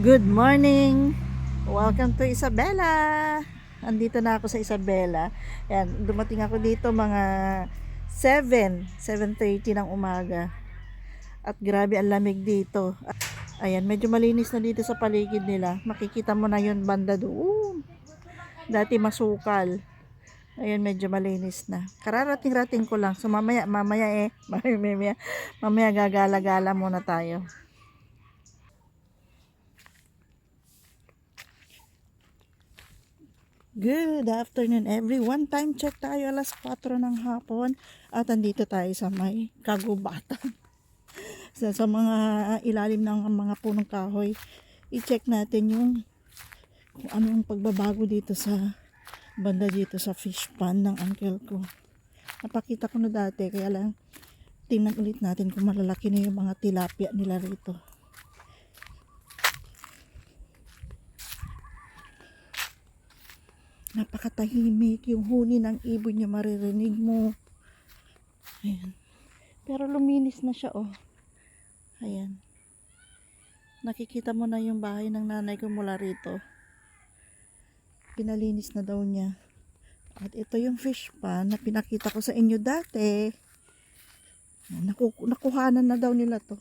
Good morning! Welcome to Isabela! Andito na ako sa Isabela. Ayan, dumating ako dito mga 7:30 ng umaga. At grabe ang lamig dito. Ayan, medyo malinis na dito sa paligid nila. Makikita mo na yun banda doon. Dati masukal. Ayan, medyo malinis na. Kararating-rating ko lang. So mamaya mamaya gagala-gala muna tayo. Good afternoon everyone. Time check tayo alas 4 ng hapon at andito tayo sa may kagubatan. Sa mga ilalim ng mga punong kahoy. I-check natin yung kung anong pagbabago dito sa banda dito sa fish pond ng uncle ko. Napakita ko na dati kaya lang tingnan ulit natin kung malalaki na yung mga tilapia nila rito. Napakatahimik yung huni ng ibon niya, maririnig mo. Ayan. Pero luminis na siya, oh. Ayan. Nakikita mo na yung bahay ng nanay ko mula rito. Pinalinis na daw niya. At ito yung fish pond na pinakita ko sa inyo dati. Nakuhanan na daw nila to.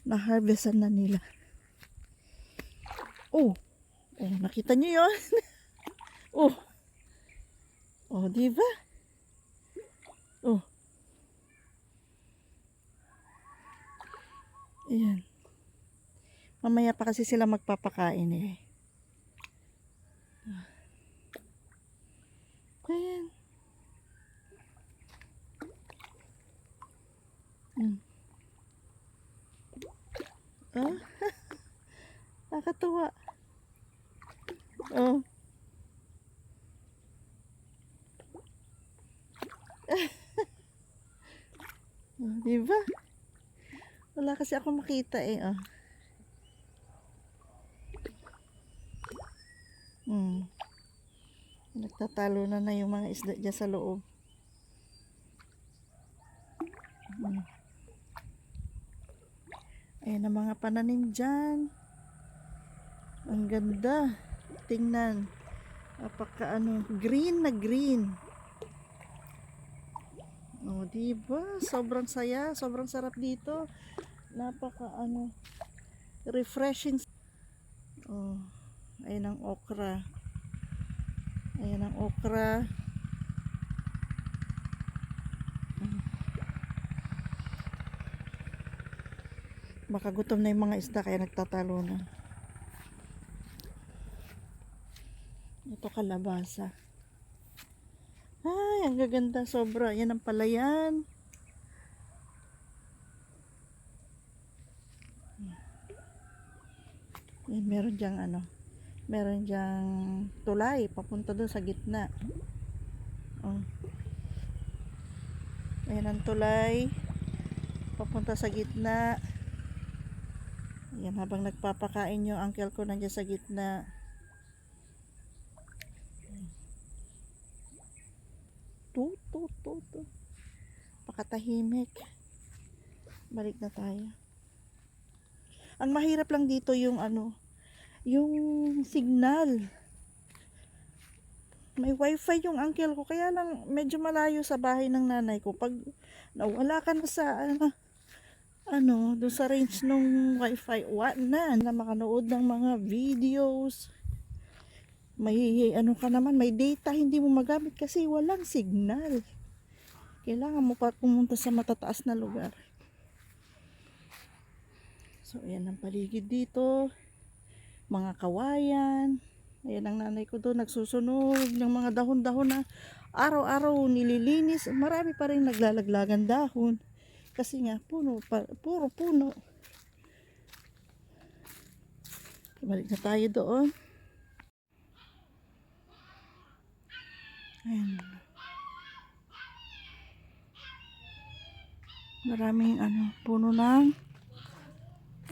Na-harvestan na nila. Oh, nakita niyo yun? Oh. Oh, di ba? Oh. Ayan. Mamaya pa kasi sila magpapakain eh. Ayan. Oh. Nakakatuwa. Oh. Oh, diba? Wala kasi ako makita eh. Oh. Nagtatalo na yung mga isda dyan sa loob. Ayan ang mga pananim dyan. Ang ganda. Tingnan. Apaka green na green. Oh, diba? Sobrang saya, sobrang sarap dito. Napaka refreshing. Oh, ayan ang okra. Ayan ang okra. Baka gutom na yung mga isda kaya nagtatalo na. Ito kalabasa. Ay, ang gaganda sobra. Yan ang palayan. Yan, meron diyang tulay papunta doon sa gitna. Oh. Ayan ang tulay papunta sa gitna. Yan, habang nagpapakain yung uncle ko nandiyan sa gitna. Pakatahimik. Balik na tayo. Ang mahirap lang dito yung yung signal. May wifi yung uncle ko kaya lang medyo malayo sa bahay ng nanay ko. Pag nawala ka na sa doon sa range ng wifi, na makanood ng mga videos. May ka naman, may data hindi mo magamit kasi walang signal. Kailangan mo pa pumunta sa matataas na lugar. So ayan ang paligid dito. Mga kawayan. Ayan ang nanay ko doon nagsusunog ng mga dahon-dahon na araw-araw nililinis. Marami pa rin naglalaglagan dahon. Kasi nga puro puno. Balik na tayo doon. Ayan. Maraming puno ng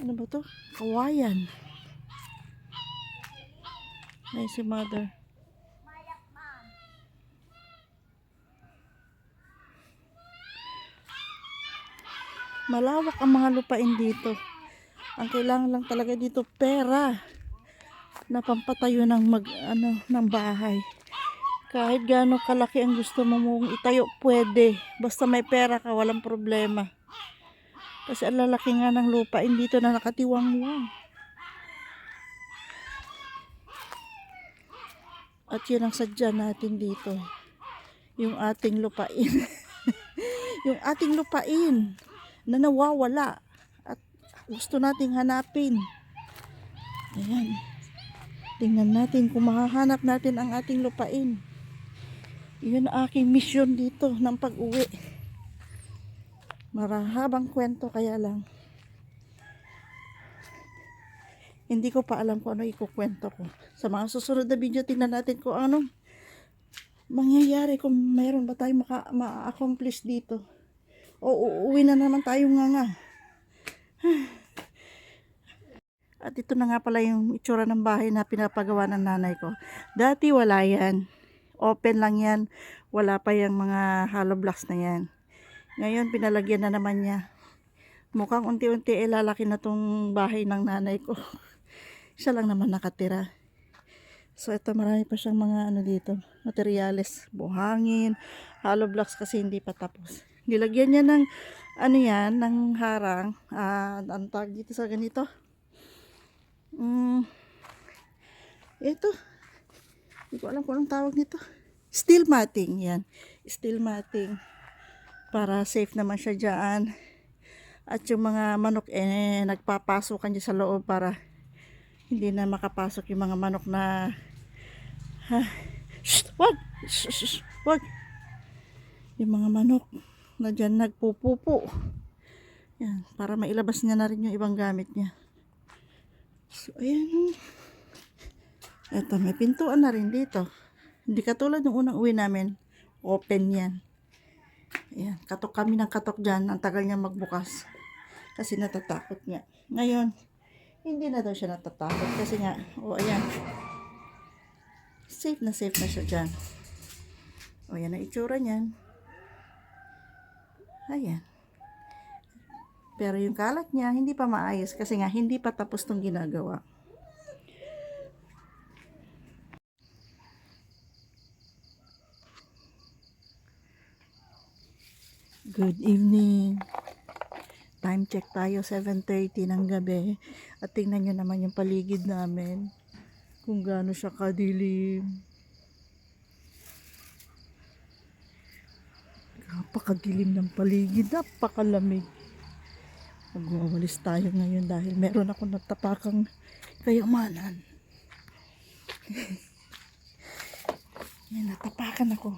ano ba to? Kawayan. Ay si mother. Malawak ang mga lupain dito. Ang kailangan lang talaga dito pera na pampatayo ng ng bahay. Kahit gaano kalaki ang gusto mo mong itayo, pwede. Basta may pera ka, walang problema. Kasi ang lalaki nga ng lupain dito na nakatiwang-wang. At yun ang sadya natin dito. Yung ating lupain. Yung ating lupain na nawawala. At gusto nating hanapin. Ayan. Tingnan natin kung mahahanap natin ang ating lupain. Yun ang aking mission dito ng pag-uwi. Marahabang kwento kaya lang. Hindi ko pa alam kung ano ikukwento ko. Sa mga susunod na video, tingnan natin kung anong mangyayari, kung mayroon ba tayong ma-accomplish dito. O uuwi na naman tayo nga. At ito na nga pala yung itsura ng bahay na pinapagawa ng nanay ko. Dati wala yan. Open lang yan. Wala pa yung mga hollow blocks na yan. Ngayon pinalagyan na naman niya. Mukhang unti-unti lalaki na tong bahay ng nanay ko. Siya lang naman nakatira. So ito, marami pa siyang mga dito, materyales, buhangin, hollow blocks kasi hindi pa tapos. Nilagyan niya ng ng harang, ang tag dito sa ganito. Ito. Hindi ko alam kung anong tawag nito. Steel matting, yan. Steel matting. Para safe naman siya dyan. At yung mga manok nagpapasukan dyan sa loob para hindi na makapasok yung mga manok na wag! Wag! Yung mga manok na dyan nagpupupo. Yan, para mailabas niya na rin yung ibang gamit niya. So, ayan. Eto, may pintuan na rin dito. Hindi katulad ng unang uwi namin. Open yan. Ayan, katok kami ng katok dyan. Ang tagal niya magbukas. Kasi natatakot niya. Ngayon, hindi na daw siya natatakot. Kasi nga, ayan. Safe na siya dyan. Ayan ang itsura niyan. Ayan. Pero yung kalat niya, hindi pa maayos. Kasi nga, hindi pa tapos tong ginagawa. Good evening. Time check tayo, 7:30 ng gabi. At tingnan nyo naman yung paligid namin. Kung gaano siya kadilim. Napakadilim ng paligid. Napakalamig. Magwawalis tayo ngayon dahil meron ako natapakang kayamanan. Yan, natapakan ako.